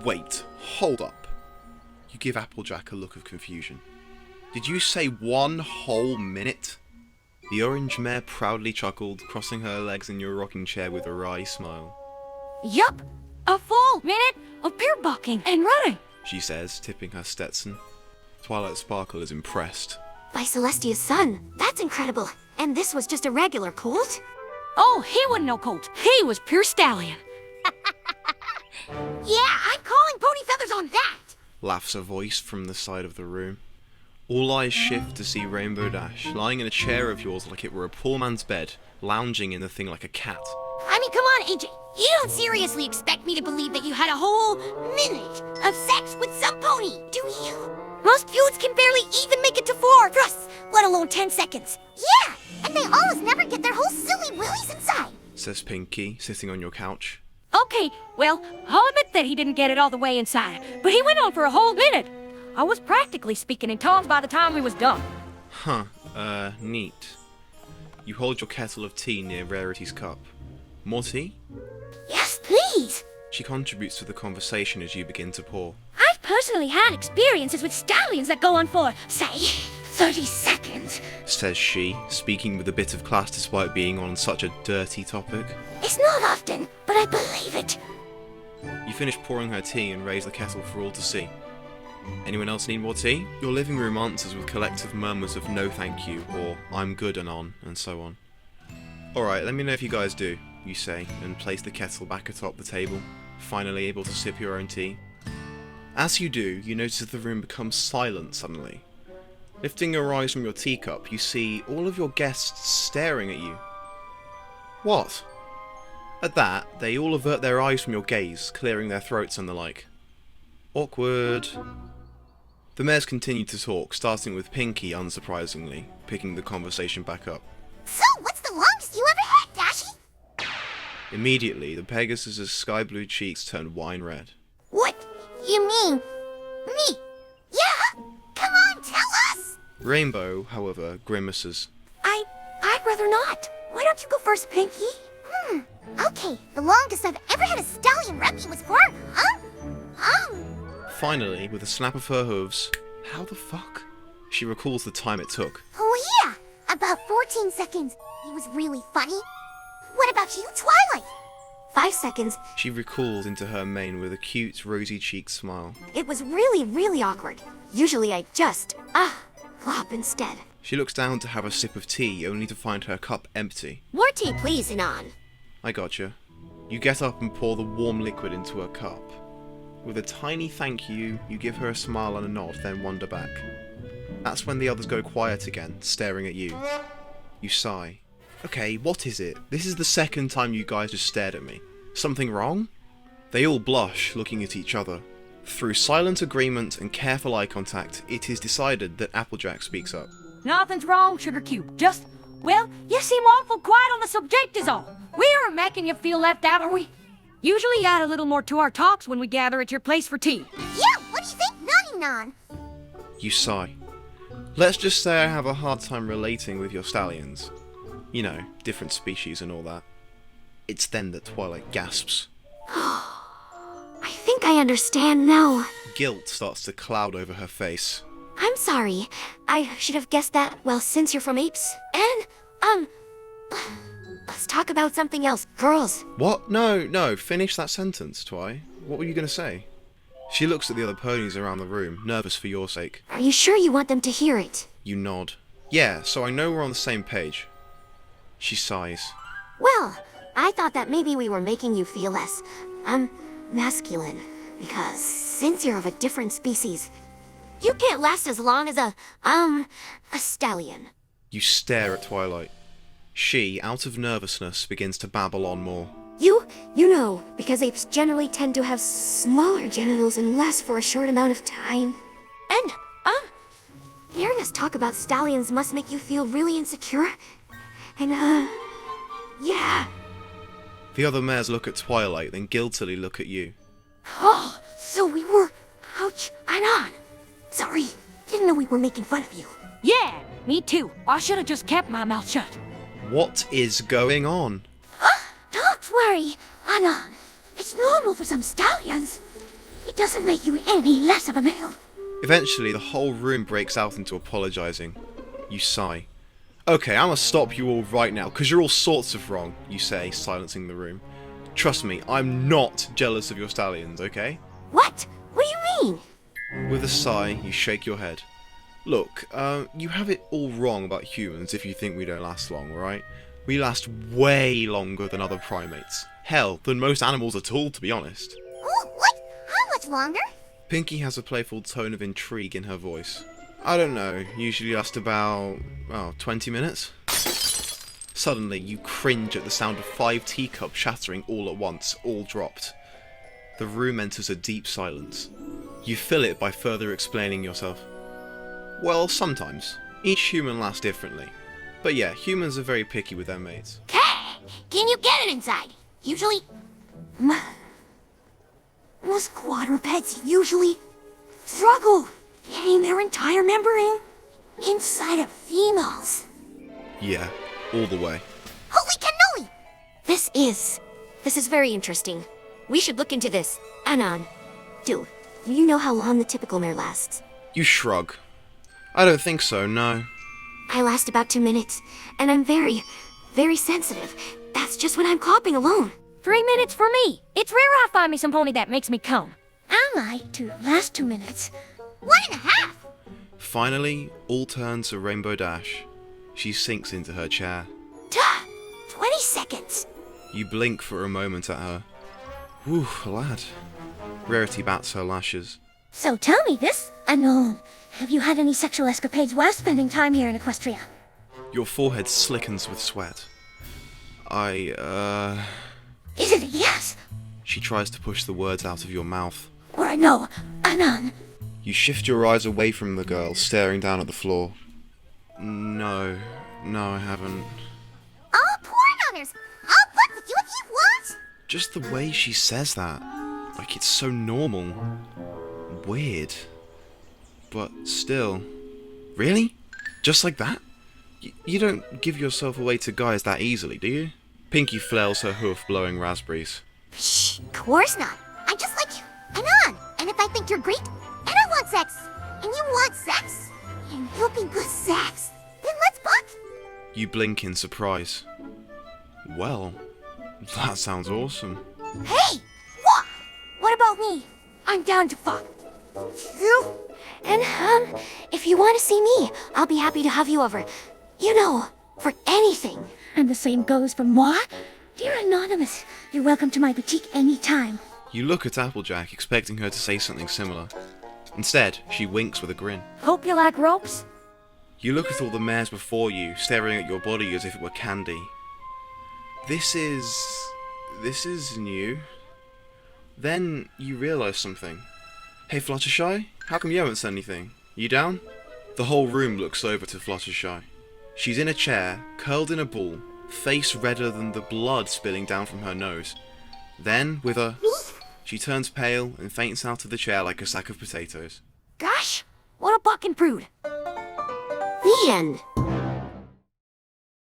Wait, hold up. You give Applejack a look of confusion. Did you say 1 whole minute? The orange mare proudly chuckled, crossing her legs in your rocking chair with a wry smile. Yup, a full minute of beer bucking and running, She says, tipping her Stetson. Twilight Sparkle is impressed. By Celestia's son. That's incredible. And this was just a regular colt? Oh, he wasn't no colt. He was pure stallion. Yeah, I'm calling pony feathers on that! Laughs a voice from the side of the room. All eyes shift to see Rainbow Dash, lying in a chair of yours like it were a poor man's bed, lounging in the thing like a cat. I mean, come on, AJ. You don't seriously expect me to believe that you had a whole minute of sex with some pony, do you? Most feuds can barely even make it to 4 thrusts, let alone 10 seconds. Yeah, and they always never get their whole silly willies inside, Says Pinky, sitting on your couch. Okay, well, I'll admit that he didn't get it all the way inside, but he went on for a whole minute. I was practically speaking in tongues by the time we was done. Huh, neat. You hold your kettle of tea near Rarity's cup. More tea? Yes, please. She contributes to the conversation as you begin to pour. I've personally had experiences with stallions that go on for, say, 30 seconds. Says she, speaking with a bit of class despite being on such a dirty topic. It's not often, but I believe it. You finish pouring her tea and raise the kettle for all to see. Anyone else need more tea? Your living room answers with collective murmurs of no thank you, or I'm good Anon, and so on. Alright, let me know if you guys do, you say, and place the kettle back atop the table, finally able to sip your own tea. As you do, you notice the room becomes silent suddenly. Lifting your eyes from your teacup, you see all of your guests staring at you. What? At that, they all avert their eyes from your gaze, clearing their throats and the like. Awkward. The mares continue to talk, starting with Pinky, unsurprisingly, picking the conversation back up. So, what's the longest you ever had, Dashy? Immediately, the Pegasus's sky blue cheeks turn wine red. What? You mean me? Yeah? Come on, tell us! Rainbow, however, grimaces. I'd rather not. Why don't you go first, Pinky? Okay, the longest I've ever had a stallion rep me was for, Finally, with a snap of her hooves, how the fuck? She recalls the time it took. Oh yeah, about 14 seconds. It was really funny. What about you, Twilight? 5 seconds. She recalls into her mane with a cute, rosy-cheeked smile. It was really, really awkward. Usually I just, flop instead. She looks down to have a sip of tea, only to find her cup empty. More tea, please, Anon. I gotcha. You get up and pour the warm liquid into her cup. With a tiny thank you, you give her a smile and a nod, then wander back. That's when the others go quiet again, staring at you. You sigh. Okay, what is it? This is the second time you guys just stared at me. Something wrong? They all blush, looking at each other. Through silent agreement and careful eye contact, it is decided that Applejack speaks up. Nothing's wrong, Sugar Cube. Just, well, you seem awful quiet on the subject is all. We aren't making you feel left out, are we? Usually add a little more to our talks when we gather at your place for tea. Yeah, what do you think, Nonny Non? You sigh. Let's just say I have a hard time relating with your stallions. You know, different species and all that. It's then that Twilight gasps. I think I understand now. Guilt starts to cloud over her face. I'm sorry. I should have guessed that, well, since you're from apes. And, let's talk about something else. Girls. What? No, finish that sentence, Twi. What were you going to say? She looks at the other ponies around the room, nervous for your sake. Are you sure you want them to hear it? You nod. Yeah, so I know we're on the same page. She sighs. Well, I thought that maybe we were making you feel less, masculine. Because since you're of a different species, you can't last as long as a stallion. You stare at Twilight. She, out of nervousness, begins to babble on more. You know, because apes generally tend to have smaller genitals and last for a short amount of time. And, hearing us talk about stallions must make you feel really insecure. And, yeah. The other mares look at Twilight, then guiltily look at you. Oh, so we were, ouch, Anon. Sorry, didn't know we were making fun of you. Yeah, me too. I should have just kept my mouth shut. What is going on? Don't worry, Anon. It's normal for some stallions. doesn't make you any less of a male. Eventually, the whole room breaks out into apologising. You sigh. Okay, I'm gonna stop you all right now, because you're all sorts of wrong, you say, silencing the room. Trust me, I'm not jealous of your stallions, okay? What? What do you mean? With a sigh, you shake your head. Look, you have it all wrong about humans if you think we don't last long, right? We last way longer than other primates. Hell, than most animals at all, to be honest. Oh, what? How much longer? Pinky has a playful tone of intrigue in her voice. I don't know, usually last about, 20 minutes? Suddenly, you cringe at the sound of 5 teacups shattering all at once, all dropped. The room enters a deep silence. You fill it by further explaining yourself. Well, sometimes. Each human lasts differently. But yeah, humans are very picky with their mates. Can you get it inside? Usually... Most quadrupeds usually struggle getting their entire membrane inside of females. Yeah, all the way. Holy cannoli! This is very interesting. We should look into this. Anon, do you know how long the typical mare lasts? You shrug. I don't think so, no. I last about 2 minutes, and I'm very, very sensitive. That's just when I'm clopping alone. 3 minutes for me. It's rare I find me some pony that makes me come. I like to last 2 minutes. 1.5! Finally, all turn to Rainbow Dash. She sinks into her chair. 20 seconds. You blink for a moment at her. Whew, lad. Rarity bats her lashes. So tell me this, Anon. Have you had any sexual escapades while spending time here in Equestria? Your forehead slickens with sweat. Is it a yes? She tries to push the words out of your mouth. Or a no, Anon? You shift your eyes away from the girl, staring down at the floor. No, I haven't. Oh, poor Anoners! I'll fuck with you if you want! Just the way she says that. Like it's so normal. Weird. But still. Really? Just like that? You don't give yourself away to guys that easily, do you? Pinky flails her hoof, blowing raspberries. Shh, of course not. I'm just like you, Anon. And if I think you're great, and I want sex, and you want sex, and you'll be good sex, then let's fuck. You blink in surprise. Well, that sounds awesome. Hey! What about me? I'm down to fuck. You? And, if you want to see me, I'll be happy to have you over. You know, for anything. And the same goes for moi. Dear Anonymous, you're welcome to my boutique anytime. You look at Applejack, expecting her to say something similar. Instead, she winks with a grin. Hope you like ropes. You look at all the mares before you, staring at your body as if it were candy. This is new. Then you realise something. Hey Fluttershy, how come you haven't said anything? You down? The whole room looks over to Fluttershy. She's in a chair, curled in a ball, face redder than the blood spilling down from her nose. Then, she turns pale and faints out of the chair like a sack of potatoes. Gosh, what a bucking prude. The end.